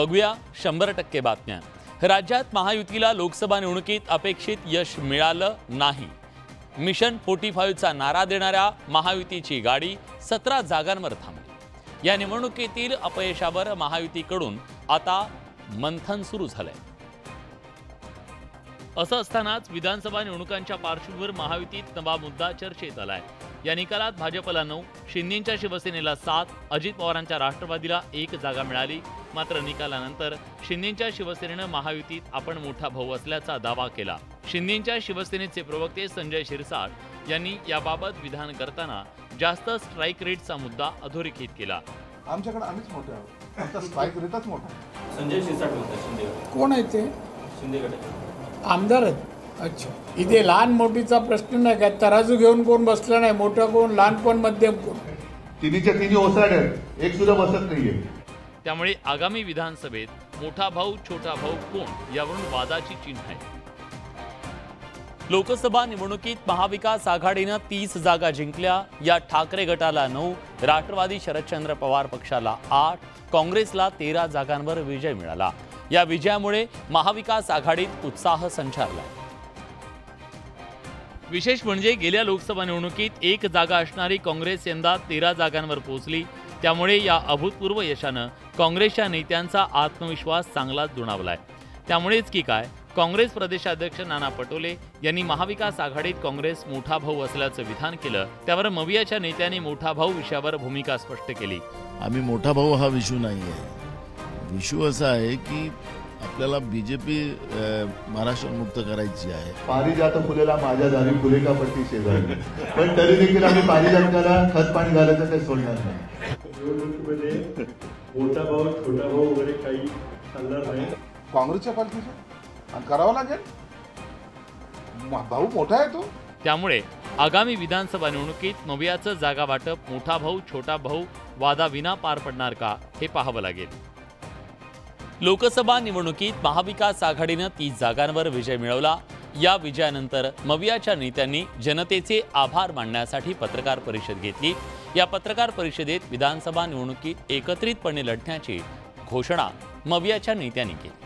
बघूया 100% बातम्या। राज्यात महायुतीला लोकसभा निवडणुकीत अपेक्षित यश मिळालं नाही। मिशन 45 चा नारा देणाऱ्या महायुतीची गाडी 17 जागांवर थांबली। या निवडणुकीतील अपयशावर महायुतीकडून आता मंथन सुरू झालंय। असं असतानाच विधानसभा निवडणुकांच्या पार्श्वभूमीवर महायुतीत नवा मुद्दा चर्चेत आलाय। या निकालात भाजपला 9, शिंदेंच्या शिवसेनेला 7, अजित पवारांच्या राष्ट्रवादीला 1 जागा मिळाली। मात्र निकालानंतर शिंदेंच्या शिवसेनेनं महायुतीत आपण मोठा भाऊ असल्याचा दावा केला। शिंदेंच्या शिवसेनेचे प्रवक्ते संजय शिरसाट यांनी याबाबत विधान करताना जास्त स्ट्राइक रेटचा मुद्दा अधोरेखित केला। आमच्याकडे आम्हीच मोठे आहोत, आमचा स्ट्राइक रेटच मोठा आहे। संजय शिरसाट म्हणतात शिंदे कोण आहे ते? शिंदेकडे आमदार आहेत। अच्छा, इथे लहान मोठीचा प्रश्न नाही काय, तराजू घेऊन कोण बसलं नाही, मोठं कोण लहान कोण मध्यम कोण, तिन्हीच्या तिन्ही ओसाड आहेत, एक सुद्धा बसत नाहीये। त्यामुळे आगामी विधानसभेत मोठा भाऊ छोटा भाऊ कोण यावरून वादाची चिन्ह आहे। लोकसभा निवडणुकीत महाविकास आघाडीनं 30 जागा जिंकल्या। या ठाकरे गटाला 9, राष्ट्रवादी शरदचंद्र पवार पक्षाला 8, काँग्रेसला 13 जागांवर विजय मिळाला। या विजयामुळे महाविकास आघाडीत उत्साह संचारला। विशेष म्हणजे गेल्या लोकसभा निवडणुकीत 1 जागा असणारी काँग्रेस यंदा 13 जागांवर पोहोचली। त्यामुळे या अभूतपूर्व यशानं काँग्रेसच्या नेत्यांचा आत्मविश्वास चांगलाच दुणावलाय। त्यामुळेच की काय, काँग्रेस प्रदेशाध्यक्ष नाना पटोले यांनी महाविकास आघाडीत काँग्रेस मोठा भाऊ असल्याचं विधान केलं। त्यावर मवियाच्या नेत्यांनी मोठा भाऊ विषयावर भूमिका स्पष्ट केली। आम्ही मोठा भाऊ हा विषय नाही आहे। विषय असा आहे की आपल्याला बीजेपी महाराष्ट्र मुक्त करायची आहे। पारिजात फुलेला माझ्या दारी फुले का पडती शेजारी, पण तरी देखील आम्ही पारिजाताला खत पाणी घालायचं काही सोडणार नाही। निवडणुकीमध्ये मोठा भाऊ छोटा भाऊ वगैरे काही चालणार नाही। काँग्रेसच्या पालखीचं आणि करावं लागेल, भाऊ मोठा आहे तो। त्यामुळे आगामी विधानसभा निवडणुकीत मवियाचं जागा वाटप मोठा भाऊ छोटा भाऊ वादाविना पार पडणार का हे पाहावं लागेल। लोकसभा निवडणुकीत महाविकास आघाडीनं 30 जागांवर विजय मिळवला। या विजयानंतर मवियाच्या नेत्यांनी जनतेचे आभार मानण्यासाठी पत्रकार परिषद घेतली। या पत्रकार परिषदेत विधानसभा निवडणुकीत एकत्रितपणे लढण्याची घोषणा मवियाच्या नेत्यांनी केली।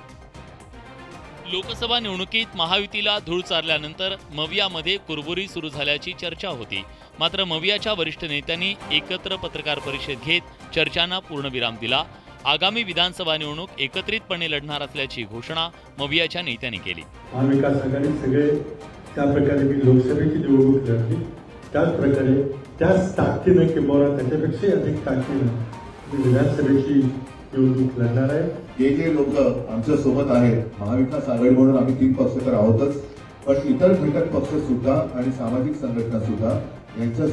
लोकसभा निवडणुकीत महायुतीला धूळ चारल्यानंतर मवियामध्ये कुरबुरी सुरू झाल्याची चर्चा होती। मात्र मवियाच्या वरिष्ठ नेत्यांनी एकत्र पत्रकार परिषद घेत चर्चांना पूर्णविराम दिला। आगामी विधानसभा निवडणूक एकत्रितपणे लढणार असल्याची घोषणा मवियाच्या नेत्यांनी केली। महाविकास आघाडी सगळे त्या प्रकारे मी लोकसभेची निवडणूक लढली, त्याच प्रकारे त्याच ताकदीने किंवा त्याच्यापेक्षा अधिक ताकदीने मी विधानसभेची निवडणूक लढणार आहे। जे लोक आमच्या सोबत आहेत, महाविकास आघाडी म्हणून आम्ही 3 पक्ष तर आहोतच, पण इतर घटक पक्ष सुद्धा आणि सामाजिक संघटना सुद्धा यांच्या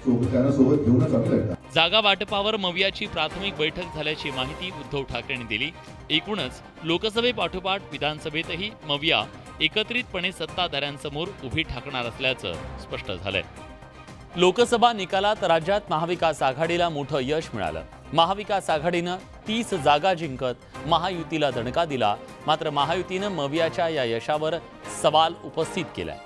त्यांना सोबत घेऊनच आम्ही लढणार। जागा वाटपावर मवियाची प्राथमिक बैठक झाल्याची माहिती उद्धव ठाकरेंनी दिली। एकूणच लोकसभेपाठोपाठ विधानसभेतही मविया एकत्रितपणे सत्ताधाऱ्यांसमोर उभी ठाकणार असल्याचं स्पष्ट झालंय। लोकसभा निकालात राज्यात महाविकास आघाडीला मोठं यश मिळालं। महाविकास आघाडीनं 30 जागा जिंकत महायुतीला दणका दिला। मात्र महायुतीनं मवियाच्या या यशावर सवाल उपस्थित केलाय।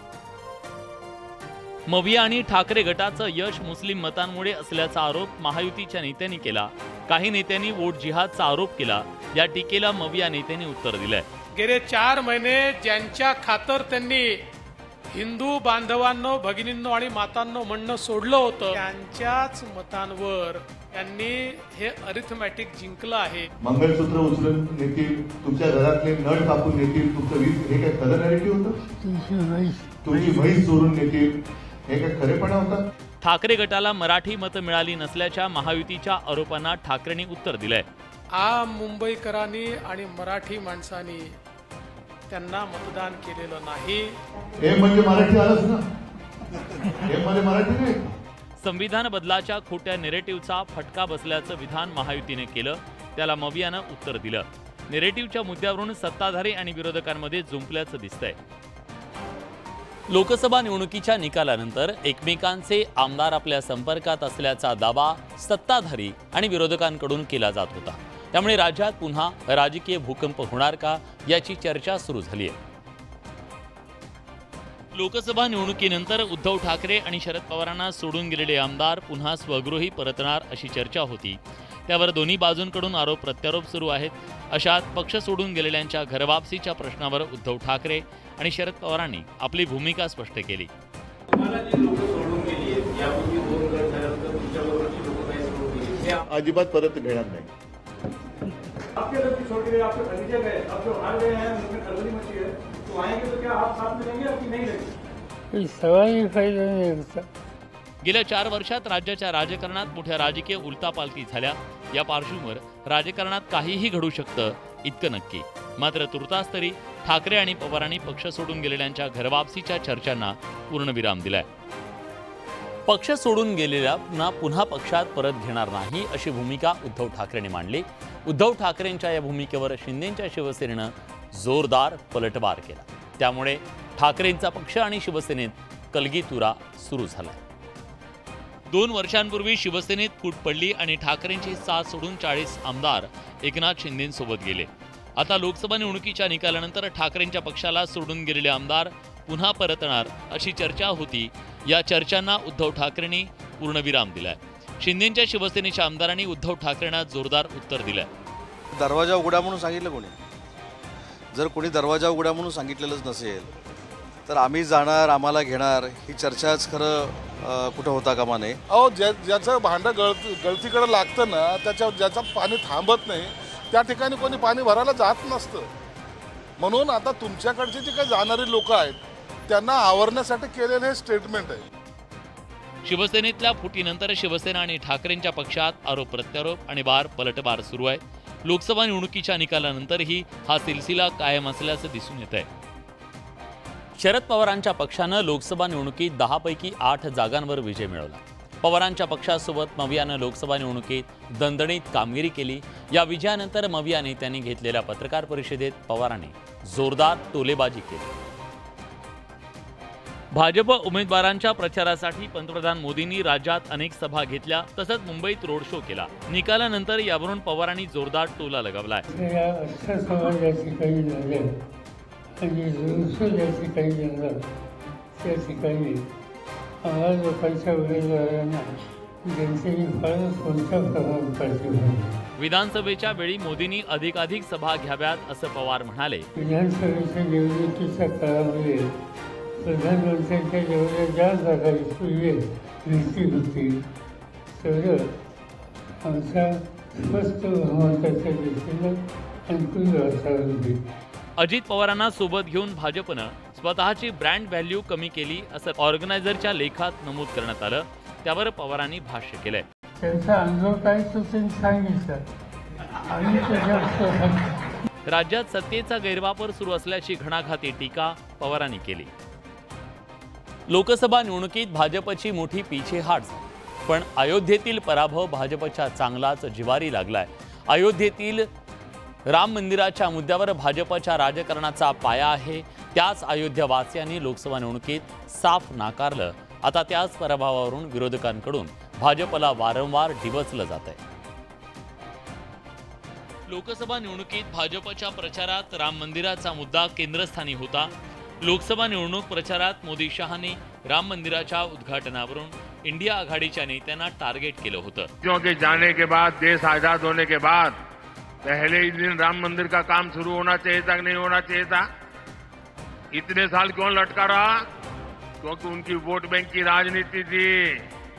मविया आणि ठाकरे गटाचं यश मुस्लिम मतांमुळे असल्याचा आरोप महायुतीच्या नेत्यांनी केला। काही नेत्यांनी वोट जिहादचा आरोप केला। या टीकेला मविया नेत्यांनी उत्तर दिलंय। गेले 4 महिने ज्यांच्या खातर त्यांनी हिंदू बांधवांनो, भगिनींनो आणि मातांनो म्हणणं सोडलं होतं, त्यांच्याच मतांवर त्यांनी हे अरिथमॅटिक जिंकलं आहे। मंगळसूत्र उचलून नेतील, तुमच्या घरातले नळ कापून नेतील, तुमचं वीज, हे काय खरं नॅरेटिव्ह होतं? तुमची म्हैस चोरून नेतील, हे काय खरेपणा होता? ठाकरे गटाला मराठी मतं मिळाली नसल्याच्या महायुतीच्या आरोपांना ठाकरेंनी उत्तर दिलंय। मुंबईकरांनी आणि मराठी माणसांनी त्यांना मतदान केलेलं नाही। हे म्हणजे मराठी आलंच ना, हे मध्ये मराठी नाही। संविधान बदलाच्या खोट्या नेरेटिव्हचा फटका बसल्याचं विधान महायुतीने केलं। त्याला मवियानं उत्तर दिलं। नेरेटिव्हच्या मुद्द्यावरून सत्ताधारी आणि विरोधकांमध्ये जुंपल्याचं दिसतंय। लोकसभा निवडणुकीच्या निकालानंतर एकमेकांचे आमदार आपल्या संपर्कात असल्याचा दावा सत्ताधारी आणि विरोधकांकडून केला जात होता। त्यामुळे राज्यात पुन्हा राजकीय भूकंप होणार का याची चर्चा सुरू झाली आहे। लोकसभा निवडणुकीनंतर उद्धव ठाकरे आणि शरद पवारांना सोडून गेलेले आमदार पुन्हा स्वगृही परतणार अशी चर्चा होती। त्यावर दोन्ही बाजूंकडून आरोप प्रत्यारोप सुरू आहेत. अशात पक्ष सोडून गेलेल्यांच्या घरवापसीच्या प्रश्नावर उद्धव ठाकरे आणि शरद पवारांनी आपली भूमिका स्पष्ट केली. अजिबात परत घेणार नाही. गेल्या 4 वर्षात राज्याच्या राजकारणात मोठ्या राजकीय उलथापालथी झाल्या. या पार्श्वभूमीवर राजकारणात काहीही घडू शकतं इतकं नक्की. मात्र तुर्तास तरी ठाकरे आणि पवारांनी पक्ष सोडून गेलेल्यांच्या घरवापसीच्या चर्चांना पूर्णविराम दिलाय. पक्ष सोडून गेलेल्या पुन्हा पक्षात परत घेणार नाही अशी भूमिका उद्धव ठाकरेंनी मांडली. उद्धव ठाकरेंच्या या भूमिकेवर शिंदेच्या शिवसेनेनं जोरदार पलटवार केला. त्यामुळे ठाकरेंचा पक्ष आणि शिवसेनेत कलगीतुरा सुरू झाला. 2 वर्षांपूर्वी शिवसेनेत फूट पडली आणि ठाकरेंची साथ सोडून 40 आमदार एकनाथ शिंदेंसोबत गेले. आता लोकसभा निवडणुकीच्या निकालानंतर ठाकरेंच्या पक्षाला सोडून गेलेले आमदार पुन्हा परतणार अशी चर्चा होती. या चर्चांना उद्धव ठाकरेंनी पूर्णविराम दिलाय. शिंदेच्या शिवसेनेच्या आमदारांनी उद्धव ठाकरेंना जोरदार उत्तर दिलंय. दरवाजा उघडा म्हणून सांगितलं कोणी? जर कोणी दरवाजा उघडा म्हणून सांगितलेलंच नसेल तर आम्ही जाणार, आम्हाला घेणार, ही चर्चाच खरं कुठं होता कामा नये. अहो, ज्याचं भांडं गळतीकडे लागतं ना, ज्याचं पाणी थांबत नाही त्या ठिकाणी कोणी पाणी भरायला जात नसतं. म्हणून आता तुमच्याकडचे जे काही जाणारी लोक आहेत त्यांना आवरण्यासाठी केलेलं हे स्टेटमेंट आहे. शिवसेनेतल्या फुटीनंतर शिवसेना आणि ठाकरेंच्या पक्षात आरोप प्रत्यारोप आणि पलटवार सुरू आहे. लोकसभा निवडणुकीच्या निकालानंतरही हा सिलसिला कायम असल्याचं दिसून येत आहे. शरद पवारांच्या पक्षानं लोकसभा निवडणुकीत 10 पैकी 8 जागांवर विजय मिळवला. पवारांच्या पक्षासोबत मवियानं लोकसभा निवडणुकीत दणदणीत कामगिरी केली. या विजयानंतर मविया नेत्यांनी घेतलेल्या पत्रकार परिषदेत पवारांनी जोरदार टोलेबाजी केली. भाजप उमेदवारांच्या प्रचारासाठी पंतप्रधान मोदींनी राज्यात अनेक सभा घेतल्या. तसंच मुंबईत रोड शो केला. निकालानंतर यावरून पवारांनी जोरदार टोला लगावलाय. विधानसभेच्या वेळी मोदींनी अधिकाधिक सभा घ्याव्यात असं पवार म्हणाले. विधानसभेच्या निवडणुकीच्या काळामध्ये प्रधानमंत्र्यांच्या जेवढ्या ज्या जागा घ्यायची होती तेवढं आमचा स्वस्त बहुमताच्या दिशेनं आणखी व्यवस्था होती. अजित पवारांना सोबत घेऊन भाजपनं स्वतःची ब्रँड व्हॅल्यू कमी केली असं ऑर्गनायझरच्या लेखात नमूद करण्यात आलं. त्यावर पवारांनी भाष्य केलंय. त्यांचा अनुभव काय तो त्यांनी सांगितलं. राज्यात सत्तेचा गैरवापर सुरू असल्याची घणाघाती टीका पवारांनी केली. लोकसभा निवडणुकीत भाजपची मोठी पीछेहाट झाली. पण अयोध्येतील पराभव भाजपच्या चांगलाच जिवारी लागलाय. अयोध्येतील राम मंदिराच्या मुद्द्यावर भाजपच्या राजकारणाचा पाया आहे. त्याच अयोध्यावासियांनी लोकसभा निवडणुकीत साफ नाकारलं. आता त्याच पराभवावरून विरोधकांकडून भाजपला वारंवार डिवचलं जात आहे. लोकसभा निवडणुकीत भाजपच्या प्रचारात राम मंदिराचा मुद्दा केंद्रस्थानी होता. लोकसभा निवडणूक प्रचारात मोदी शहांनी राम मंदिराच्या उद्घाटनावरून इंडिया आघाडीच्या नेत्यांना टार्गेट केलं होतं. क्योंकि जाने के बाद, देश आजाद होने के बाद पहले ही दिन राम मंदिर का काम शुरू होना चाहिए था कि नहीं होना चाहिए था? इतने साल क्यों लटका रहा? क्योंकि उनकी वोट बैंक की राजनीति थी.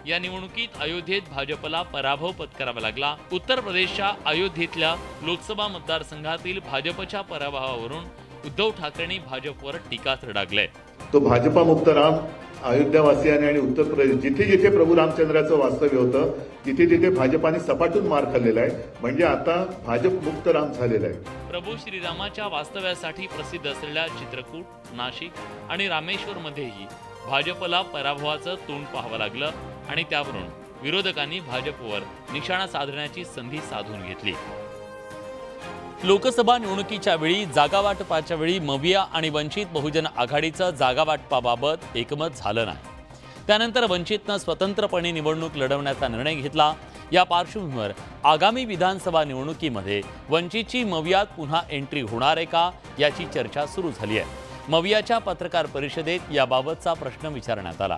या निवडणुकीत अयोध्येत भाजपला पराभव पत्करावा लागला. उत्तर प्रदेशच्या अयोध्येतल्या लोकसभा मतदारसंघातील भाजपच्या पराभवावरून उद्धव ठाकरेंनी भाजपवर टीकास्त्र डागलंय. तो भाजपा मुक्त राम अयोध्यावासियांनी आणि उत्तर प्रदेश जिथे जिथे प्रभू रामचंद्राचं वास्तव्य होतं तिथे तिथे भाजपाने सपाटून मार खाल्लेला आहे. म्हणजे आता भाजप मुक्त राम झालेला आहे. प्रभू श्रीरामाच्या वास्तव्यासाठी प्रसिद्ध असलेल्या चित्रकूट, नाशिक आणि रामेश्वरमध्येही भाजपला पराभवाचं तोंड पाहावं लागलं आणि त्यावरून विरोधकांनी भाजपवर निशाणा साधण्याची संधी साधून घेतली. लोकसभा निवडणुकीच्या वेळी जागावाटपाच्या वेळी मविया आणि वंचित बहुजन आघाडीचं जागावाटपाबाबत एकमत झालं नाही. त्यानंतर वंचितनं स्वतंत्रपणे निवडणूक लढवण्याचा निर्णय घेतला. या पार्श्वभूमीवर आगामी विधानसभा निवडणुकीमध्ये वंचितची मवियात पुन्हा एंट्री होणार आहे का याची चर्चा सुरू झाली आहे. मवियाच्या पत्रकार परिषदेत याबाबतचा प्रश्न विचारण्यात आला.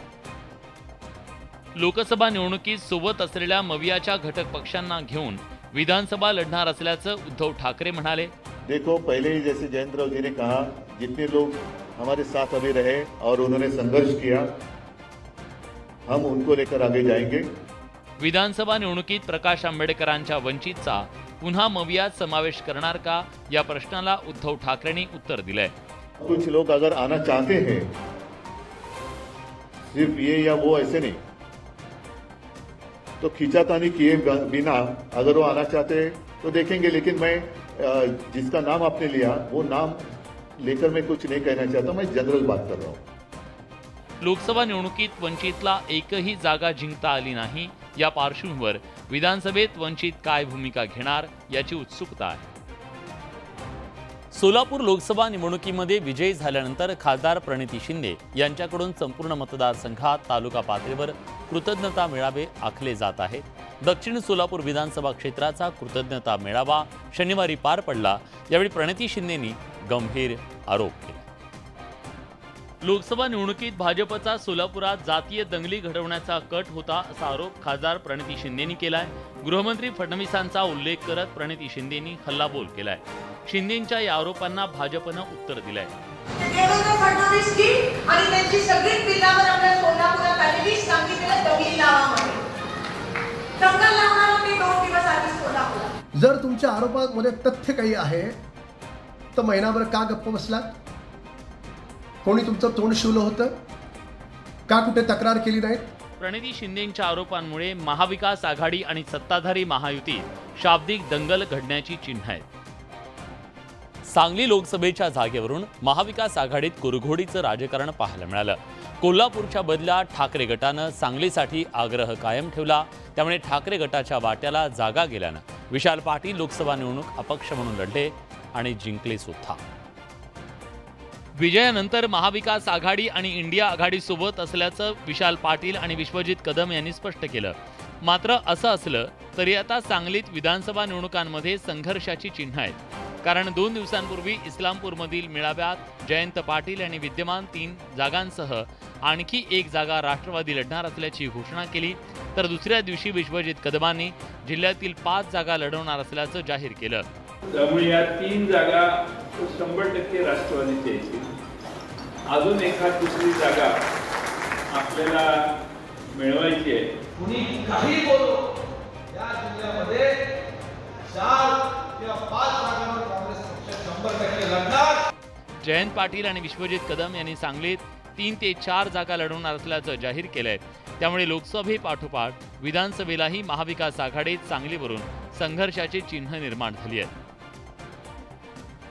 लोकसभा निवडणुकीत सोबत असलेल्या मवियाच्या घटक पक्षांना घेऊन विधानसभा लढणार असल्याचं उद्धव ठाकरे म्हणाले। देखो, पहले ही जैसे जयंतराव जी ने कहा, जितने लोग हमारे साथ अभी रहे और उन्होंने संघर्ष किया, हम उनको लेकर आगे जाएंगे। विधानसभा निवडणुकीत प्रकाश आंबेडकरांच्या वंचितचा पुन्हा मवियात समावेश करणार का या प्रश्नाला उद्धव ठाकरेंनी उत्तर दिलंय। कुछ लोग अगर आना चाहते हैं, सिर्फ ये या वो ऐसे नहीं, तो खींचातानी किए बिना अगर वो आना चाहते हैं तो देखेंगे। लेकिन मैं जिसका नाम आपने लिया वो नाम लेकर मैं कुछ नहीं कहना चाहता, मैं जनरल बात कर रहा हूं। लोकसभा निवडणुकीत वंचितला एकही जागा जिंकता आली नाही या पार्श्वभूमीवर विधानसभेत वंचित काय भूमिका घेणार याची उत्सुकता आहे। सोलापूर लोकसभा निवडणुकीमध्ये विजयी झाल्यानंतर खासदार प्रणिती शिंदे यांच्याकडून संपूर्ण मतदारसंघात तालुका पातळीवर कृतज्ञता मेळावे आखले जात आहेत। दक्षिण सोलापूर विधानसभा क्षेत्राचा कृतज्ञता मेळावा शनिवारी पार पडला। यावेळी प्रणिती शिंदेंनी गंभीर आरोप केले। लोकसभा निवडणुकीत भाजपचा सोलापुरात जातीय दंगली घडवण्याचा कट होता असा आरोप खासदार प्रणिती शिंदेंनी केलाय। गृहमंत्री फडणवीसांचा उल्लेख करत प्रणिती शिंदेंनी हल्लाबोल केलाय। शिंदेंच्या या आरोपांना भाजपनं उत्तर दिलंय। देवेंद्र फडणवीस की आणि त्यांची सगळी पिल्लावर आपल्या सोलापुरात आलेली सांगितलेलं दंगली नावामध्ये दंगल लावणार होते 2 दिवस आधी सोलापुरात। जर तुमच्या आरोपामध्ये तथ्य काही आहे तर महिनाभर का गप्प बसलात? कोणी तुमचं तोंड शिवलं होतं का? कुठे तक्रार केली नाही? प्रणिती शिंदेंच्या आरोपांमुळे महाविकास आघाडी आणि सत्ताधारी महायुतीत शाब्दिक दंगल घडण्याची चिन्ह आहेत। सांगली लोकसभेच्या जागेवरून महाविकास आघाडीत कुरघोडीचं राजकारण पाहायला मिळालं। कोल्हापूरच्या बदल्यात ठाकरे गटानं सांगलीसाठी आग्रह कायम ठेवला। त्यामुळे ठाकरे गटाच्या वाट्याला जागा गेल्यानं विशाल पाटील लोकसभा निवडणूक अपक्ष म्हणून लढले आणि जिंकले सुद्धा। विजयानंतर महाविकास आघाडी आणि इंडिया आघाडीसोबत असल्याचं विशाल पाटील आणि विश्वजित कदम यांनी स्पष्ट केलं। मात्र असं असलं तरी आता सांगलीत विधानसभा निवडणुकांमध्ये संघर्षाची चिन्ह आहेत। कारण 2 दिवसांपूर्वी इस्लामपूरमधील मेळाव्यात जयंत पाटील यांनी विद्यमान 3 जागांसह आणखी 1 जागा राष्ट्रवादी लढणार असल्याची घोषणा केली, तर दुसऱ्या दिवशी विश्वजित कदमांनी जिल्ह्यातील 5 जागा लढवणार असल्याचं जाहीर केलं। त्यामुळे या 3 जागा 100% राष्ट्रवादीच्या येतील। अजून एखाद दुसरी जागा आपल्याला मिळवायची आहे। कुणी काही बोलो या जिल्ह्यामध्ये 4 किंवा 5 जागांवर काँग्रेस पक्ष 100% लढणार। जयंत पाटील आणि विश्वजित कदम यांनी सांगलीत 3 ते 4 जागा लढवणार असल्याचं जाहीर केलंय। त्यामुळे लोकसभेपाठोपाठ विधानसभेलाही महाविकास आघाडीत सांगलीवरून संघर्षाची चिन्ह निर्माण झाली आहेत।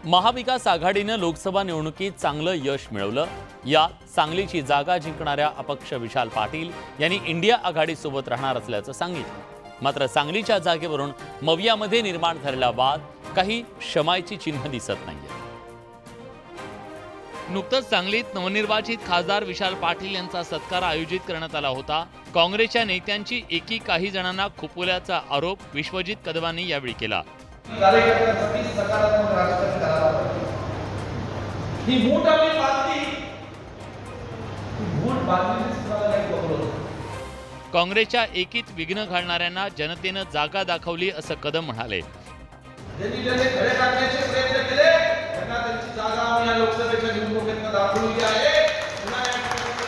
महाविकास आघाडीनं लोकसभा निवडणुकीत चांगलं यश मिळवलं। यात सांगलीची जागा जिंकणाऱ्या अपक्ष विशाल पाटील यांनी इंडिया आघाडीसोबत राहणार असल्याचं सांगितलं। मात्र सांगलीच्या जागेवरून मवियामध्ये निर्माण झालेला वाद काही शमायची चिन्ह दिसत नाहीये। नुकतंच सांगलीत नवनिर्वाचित खासदार विशाल पाटील यांचा सत्कार आयोजित करण्यात आला होता। काँग्रेसच्या नेत्यांची एकी काही जणांना खुपवल्याचा आरोप विश्वजित कदमांनी यावेळी केला। कार्यकर्त्यांसाठी सकारात्मक राजकारण करायला पाहिजे। ही मूठ आपली बांधली, मूठ बांधलीच तुम्हाला नाही बघलो। काँग्रेसच्या एकीत विघ्न घालणाऱ्यांना जनतेनं जागा दाखवली असं कदम म्हणाले। ज्यांनी खडे टाकण्याचे प्रयत्न केले त्यांना त्यांची जागा या लोकसभेच्या निवडणुकीत दाखवली आहे। पुन्हा या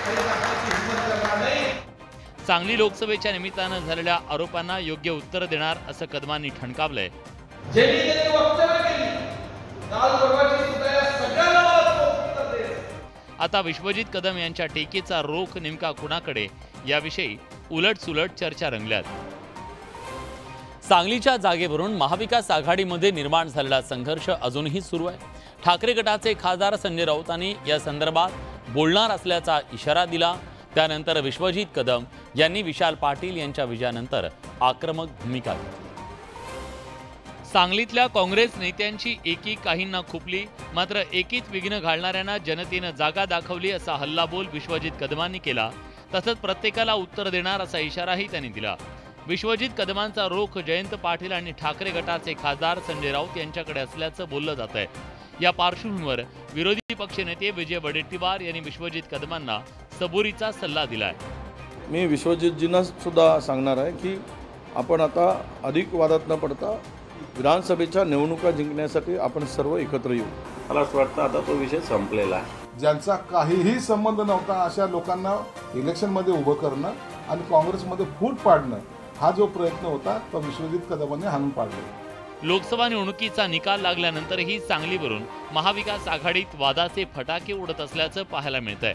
खडे टाकण्याची हिंमत करणार नाही। सांगली लोकसभेच्या निमित्तानं झालेल्या आरोपांना योग्य उत्तर देणार असं कदमांनी ठणकावलंय। ज्यांनी त्यांनी वक्तव्य केली काल परवाची सुद्धा या सगळ्यांना उत्तर दे। आता विश्वजित कदम यांच्या टीकेचा रोख नेमका कुणाकडे याविषयी उलटसुलट चर्चा रंगल्यात। सांगलीच्या जागेवरून महाविकास आघाडीमध्ये निर्माण झालेला संघर्ष अजूनही सुरू आहे। ठाकरे गटाचे खासदार संजय राऊतांनी या संदर्भात बोलणार असल्याचा इशारा दिला। त्यानंतर विश्वजित कदम यांनी विशाल पाटील यांच्या विजयानंतर आक्रमक भूमिका घेतली। सांगलीतल्या काँग्रेस नेत्यांची एकी काहींना खुपली, मात्र एकीत विघ्न घालणाऱ्यांना जनतेनं जागा दाखवली असा हल्लाबोल विश्वजित कदमांनी केला। तसंच प्रत्येकाला उत्तर देणार असा इशाराही त्यांनी दिला। विश्वजित कदमांचा रोख जयंत पाटील आणि ठाकरे गटाचे खासदार संजय राऊत यांच्याकडे असल्याचं बोललं जात आहे। या पार्श्वभूमीवर विरोधी पक्षनेते विजय वडेट्टीवार यांनी विश्वजित कदमांना सबुरीचा सल्ला दिलाय। मी विश्वजितजींना सुद्धा सांगणार आहे की आपण आता अधिक वादात न पडता विधानसभेच्या निवडणुका जिंकण्यासाठी आपण सर्व एकत्र येऊ. मला असं वाटतं आता तो विषय संपलेला आहे. ज्यांचा काहीही संबंध नव्हता अशा लोकांना इलेक्शनमध्ये उभं करणं आणि काँग्रेसमध्ये फूट पाडणं हा जो प्रयत्न होता तो विश्वजित कदमांनी हाणून पाडला. लोकसभा निवडणुकीचा निकाल लागल्यानंतरही सांगलीवरून महाविकास आघाडीत वादाचे फटाके उडत असल्याचं पाहायला मिळतंय.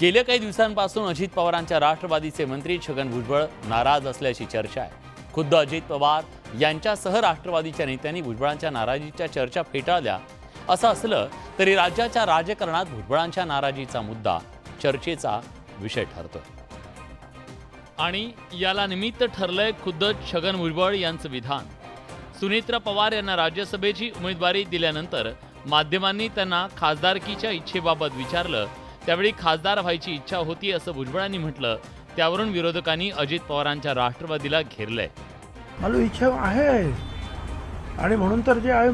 गेल्या काही दिवसांपासून अजित पवारांच्या राष्ट्रवादीचे मंत्री छगन भुजबळ नाराज असल्याची चर्चा आहे. खुद्द अजित पवार यांच्यासह राष्ट्रवादीच्या नेत्यांनी भुजबळांच्या नाराजीच्या चर्चा फेटाळल्या. असं असलं तरी राज्याच्या राजकारणात भुजबळांच्या नाराजीचा मुद्दा चर्चेचा विषय ठरतो. आणि याला निमित्त ठरलंय खुद्द छगन भुजबळ यांचं विधान. सुनेत्रा पवार यांना राज्यसभेची उमेदवारी दिल्यानंतर माध्यमांनी त्यांना खासदारकीच्या इच्छेबाबत विचारलं. त्यावेळी खासदार व्हायची इच्छा होती असं भुजबळांनी म्हटलं. त्यावरून विरोधकांनी अजित पवारांच्या राष्ट्रवादीला घेरलंय. मला इच्छा आहे आणि म्हणून तर जे आहे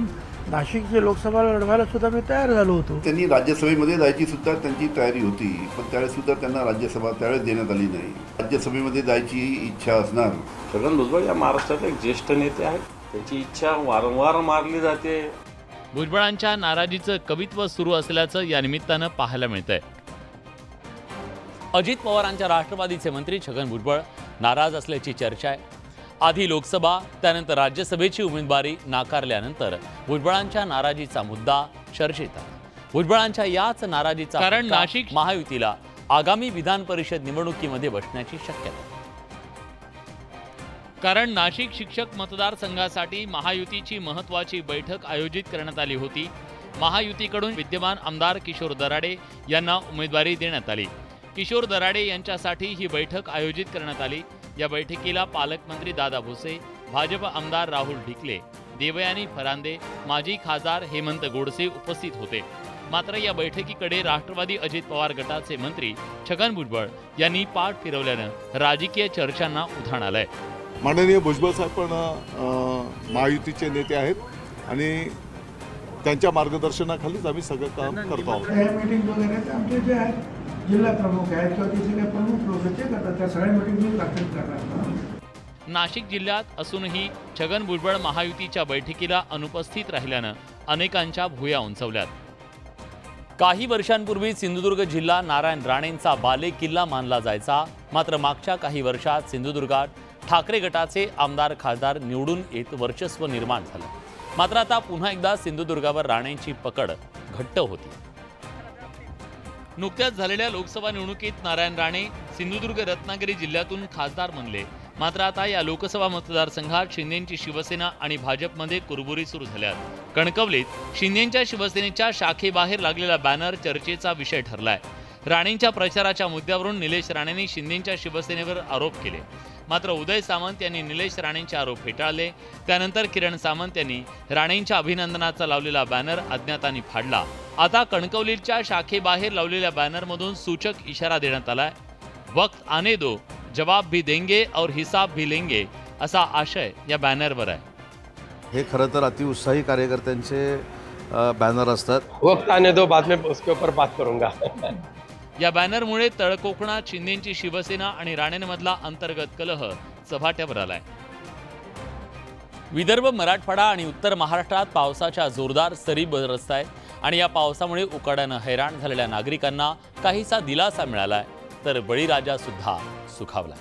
नाशिकचे लोकसभा लढवायला सुद्धा मी तयार झालो होतो. त्यांनी राज्यसभेमध्ये जायची सुद्धा त्यांची तयारी होती, पण त्यावेळेस सुद्धा त्यांना राज्यसभा त्यावेळेस देण्यात आली नाही. राज्यसभेमध्ये जायची इच्छा असणार. छगन भुजबळ या महाराष्ट्राचे एक ज्येष्ठ नेते आहेत. त्यांची इच्छा वारंवार मारली जाते. भुजबळांच्या नाराजीचं कवित्व सुरू असल्याचं या निमित्तानं पाहायला मिळतंय. अजित पवारांच्या राष्ट्रवादीचे मंत्री छगन भुजबळ नाराज असल्याची चर्चा आहे. आधी लोकसभा त्यानंतर राज्यसभेची उमेदवारी नाकारल्यानंतर भुजबळांच्या नाराजीचा मुद्दा चर्चेत आला. भुजबळांच्या याच नाराजीचा कारण नाशिक महायुतीला आगामी विधान परिषद निवडणुकीमध्ये बसण्याची शक्यता. कारण नाशिक शिक्षक मतदारसंघासाठी महायुतीची महत्त्वाची बैठक आयोजित करण्यात आली होती. महायुतीकडून विद्यमान आमदार किशोर दराडे यांना उमेदवारी देण्यात आली. किशोर दराडे यांच्यासाठी ही बैठक आयोजित करण्यात आली. या बैठकीला पालकमंत्री दादा भुसे, भाजप आमदार राहुल ढिकले, देवयानी फरांदे, माजी खासदार हेमंत गोडसे उपस्थित होते. मात्र या बैठकीकडे राष्ट्रवादी अजित पवार गटाचे मंत्री छगन भुजबळ यांनी पाठ फिरवल्यानं राजकीय चर्चांना उधाण आलंय. माननीय भुजबळ साहेब पण महायुतीचे नेते आहेत आणि त्यांच्या मार्गदर्शनाखालीच आम्ही सगळं काम करतो आहोत. मीटिंग वगैरे आमचे जे आहेत जिल्हा प्रमुख आहेत किंवा तिथे काही प्रमुख लोक ते करतात, त्या सगळ्या मीटिंग दाखल करतात. नाशिक जिल्ह्यात असूनही छगन भुजबळ महायुतीच्या बैठकीला अनुपस्थित राहिल्यानं अनेकांच्या भुया उंचावल्यात. काही वर्षांपूर्वी सिंधुदुर्ग जिल्हा नारायण राणेंचा बाले किल्ला मानला जायचा. मात्र मागच्या काही वर्षात सिंधुदुर्गात ठाकरे गटाचे आमदार खासदार निवडून येत वर्चस्व निर्माण झालं. मात्र आता पुन्हा एकदा सिंधुदुर्गावर राणेंची पकड घट्ट होती. नुकत्याच झालेल्या लोकसभा निवडणुकीत नारायण राणे सिंधुदुर्ग रत्नागिरी जिल्ह्यातून खासदार बनले. मात्र आता या लोकसभा मतदारसंघात शिंदेंची शिवसेना आणि भाजपमध्ये कुरबुरी सुरू झाल्यात. कणकवलीत शिंदेंच्या शिवसेनेच्या शाखेबाहेर लागलेला बॅनर चर्चेचा विषय ठरलाय. राणेंच्या प्रचाराच्या मुद्द्यावरून निलेश राणेंनी शिंदेंच्या शिवसेनेवर आरोप केले. मात्र उदय सामंत यांनी निलेश राणेंचे आरोप फेटाळले. त्यानंतर किरण सामंत यांनी राणेंच्या अभिनंदनाचा लावलेला बॅनर अज्ञातांनी फाडला. आता कणकवलीच्या शाखेबाहेर लावलेल्या बॅनरमधून सूचक इशारा देण्यात आलाय. वक्त आने दो, जवाब भी देंगे और हिसाब भी लेंगे असा आशय या बॅनरवर आहे. हे खरं तर अतिउत्साही कार्यकर्त्यांचे बॅनर असतात. वक्त आने दो, बाद में उसके ऊपर बात करूंगा. या बॅनरमुळे तळकोकणात शिंदेंची शिवसेना आणि राणेंमधला अंतर्गत कलह चव्हाट्यावर आलाय. विदर्भ, मराठवाडा आणि उत्तर महाराष्ट्रात पावसाच्या जोरदार सरी बरसत आहेत आणि या पावसामुळे उकाड्यानं हैराण झालेल्या नागरिकांना काहीसा दिलासा मिळालाय, तर बळीराजा सुद्धा सुखावला.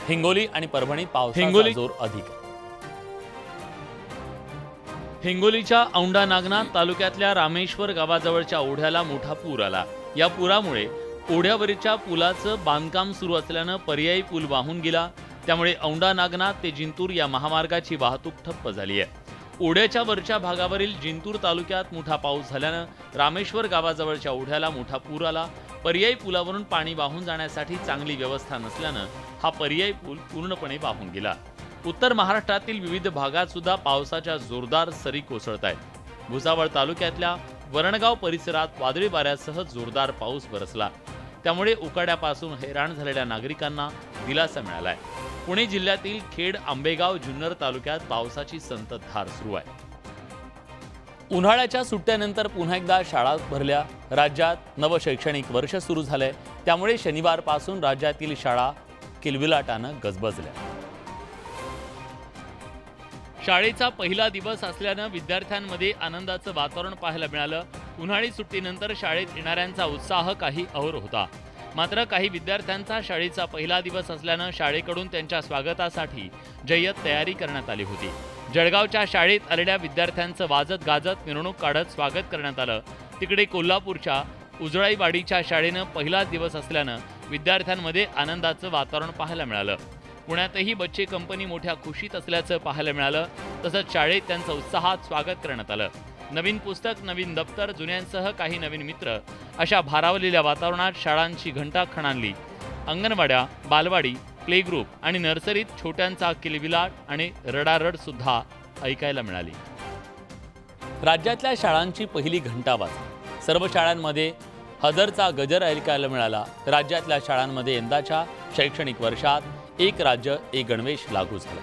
हिंगोली आणि परभणीत पावसाचा जोर अधिक. हिंगोलीच्या औंढा नागनाथ तालुक्यातल्या रामेश्वर गावाजवळच्या ओढ्याला मोठा पूर आला. या पुरामुळे ओढ्यावरच्या पुलाचं बांधकाम सुरू असल्यानं पर्यायी पूल वाहून गेला. त्यामुळे औंढा नागनाथ ते जिंतूर या महामार्गाची वाहतूक ठप्प झाली आहे. ओढ्याच्या वरच्या भागावरील जिंतूर तालुक्यात मोठा पाऊस झाल्यानं रामेश्वर गावाजवळच्या ओढ्याला मोठा पूर आला. पर्यायी पुलावरून पाणी वाहून जाण्यासाठी चांगली व्यवस्था नसल्यानं हा पर्यायी पूल पूर्णपणे वाहून गेला. उत्तर महाराष्ट्रातील विविध भागात सुद्धा पावसाच्या जोरदार सरी कोसळत आहेत. भुसावळ तालुक्यातल्या वरणगाव परिसरात वादळी वाऱ्यासह जोरदार पाऊस बरसला. त्यामुळे उकाड्यापासून हैराण झालेल्या नागरिकांना दिलासा मिळालाय. पुणे जिल्ह्यातील खेड, आंबेगाव, जुन्नर तालुक्यात पावसाची संततधार सुरू आहे. उन्हाळ्याच्या सुट्ट्यानंतर पुन्हा एकदा शाळा भरल्या. राज्यात नवं शैक्षणिक वर्ष सुरू झालंय. त्यामुळे शनिवारपासून राज्यातील शाळा किलबिलाटानं गजबजल्या. शाळेचा पहिला दिवस असल्यानं विद्यार्थ्यांमध्ये आनंदाचं वातावरण पाहायला मिळालं. उन्हाळी सुट्टीनंतर शाळेत येणाऱ्यांचा उत्साह काही और होता. मात्र काही विद्यार्थ्यांचा शाळेचा पहिला दिवस असल्यानं शाळेकडून त्यांच्या स्वागतासाठी जय्यत तयारी करण्यात आली होती. जळगावच्या शाळेत आलेल्या विद्यार्थ्यांचं वाजत गाजत मिरवणूक काढत स्वागत करण्यात आलं. तिकडे कोल्हापूरच्या उजळाईवाडीच्या शाळेनं पहिलाच दिवस असल्यानं विद्यार्थ्यांमध्ये आनंदाचं वातावरण पाहायला मिळालं. पुण्यातही बच्चे कंपनी मोठ्या खुशीत असल्याचं पाहायला मिळालं. तसंच शाळेत त्यांचं उत्साहात स्वागत करण्यात आलं. नवीन पुस्तक, नवीन दप्तर, जुन्यांसह काही नवीन मित्र अशा भारावलेल्या वातावरणात शाळांची घंटा खणाणली. अंगणवाड्या, बालवाडी, प्ले ग्रुप आणि नर्सरीत छोट्यांचा किलबिलाट आणि रडारड सुद्धा ऐकायला मिळाली. राज्यातल्या शाळांची पहिली घंटा वाजली. सर्व शाळांमध्ये हजरचा गजर ऐकायला मिळाला. राज्यातल्या शाळांमध्ये यंदाच्या शैक्षणिक वर्षात एक राज्य एक गणवेश लागू झाला.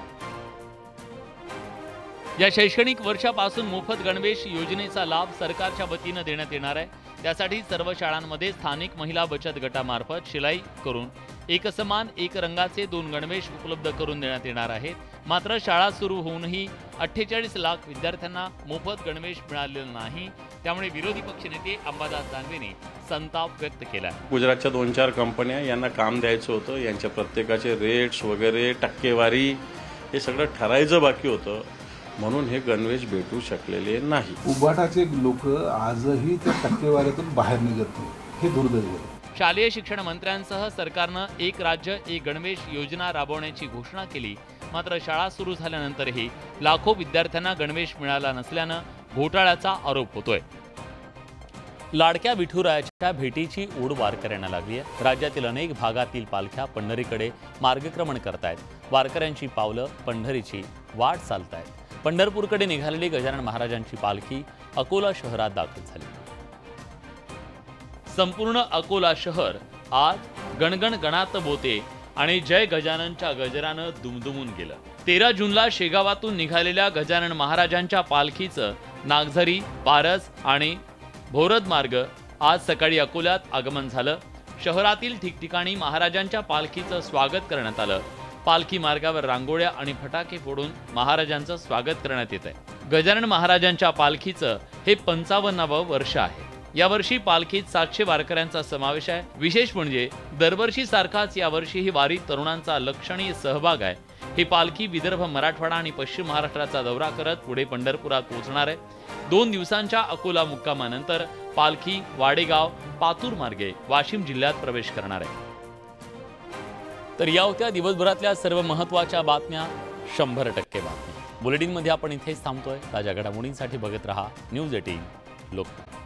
या शैक्षणिक वर्षापासून मोफत गणवेश योजनेचा लाभ सरकारच्या वतीनं देण्यात येणार आहे. त्यासाठी सर्व शाळांमध्ये स्थानिक महिला बचत गटामार्फत शिलाई करून एकसमान एक रंगाचे 2 गणवेश उपलब्ध करून देण्यात येणार आहेत. मात्र शाळा सुरू होऊनही 48 लाख विद्यार्थ्यांना मोफत गणवेश मिळालेला नाही. त्यामुळे विरोधी पक्षनेते अंबादास दानवेंनी संताप व्यक्त केला. गुजरातच्या 2-4 कंपन्या यांना काम द्यायचं होतं. यांच्या प्रत्येकाचे रेट्स वगैरे, टक्केवारी हे सगळं ठरायचं बाकी होतं. म्हणून हे गणवेश भेटू शकलेले नाही. उबाटाचे लोक आजही त्या टक्केवारीतून बाहेर निघत नाही. हे दुर्दैव आहे. शालेय शिक्षण मंत्र्यांसह सरकारनं एक राज्य एक गणवेश योजना राबवण्याची घोषणा केली. मात्र शाळा सुरू झाल्यानंतरही लाखो विद्यार्थ्यांना गणवेश मिळाला नसल्यानं घोटाळ्याचा आरोप होतोय. लाडक्या विठुरायाच्या भेटीची ओढ वारकऱ्यांना लागली आहे. राज्यातील अनेक भागातील पालख्या पंढरीकडे मार्गक्रमण करतायत. वारकऱ्यांची पावलं पंढरीची वाट चालतायत. पंढरपूरकडे निघालेली गजानन महाराजांची पालखी अकोला शहरात दाखल झाली. संपूर्ण अकोला शहर आज गणगण गणात बोते आणि जय गजाननच्या गजरानं दुमदुमून गेलं. 13 जूनला शेगावातून निघालेल्या गजानन महाराजांच्या पालखीचं नागझरी, पारस आणि भोरद मार्ग आज सकाळी अकोल्यात आगमन झालं. शहरातील ठिकठिकाणी महाराजांच्या पालखीचं स्वागत करण्यात आलं. पालखी मार्गावर रांगोळ्या आणि फटाके फोडून महाराजांचं स्वागत करण्यात येत आहे. गजानन महाराजांच्या पालखीचं हे 55वं वर्ष आहे. यावर्षी पालखीत 700 वारकऱ्यांचा समावेश आहे. विशेष म्हणजे दरवर्षी सारखाच यावर्षीही वारीत तरुणांचा लक्षणीय सहभाग आहे. ही पालखी विदर्भ, मराठवाडा आणि पश्चिम महाराष्ट्राचा दौरा करत पुढे पंढरपुरात पोहोचणार आहे. 2 दिवसांच्या अकोला मुक्कामानंतर पालखी वाडेगाव, पातूर मार्गे वाशिम जिल्ह्यात प्रवेश करणार आहे. तर या होत्या दिवसभरातल्या सर्व महत्त्वाच्या बातम्या, 100% बातम्या. बुलेटिनमध्ये आपण इथेच थांबतोय. ताज्या घडामोडींसाठी बघत रहा न्यूज 18 लोकमत.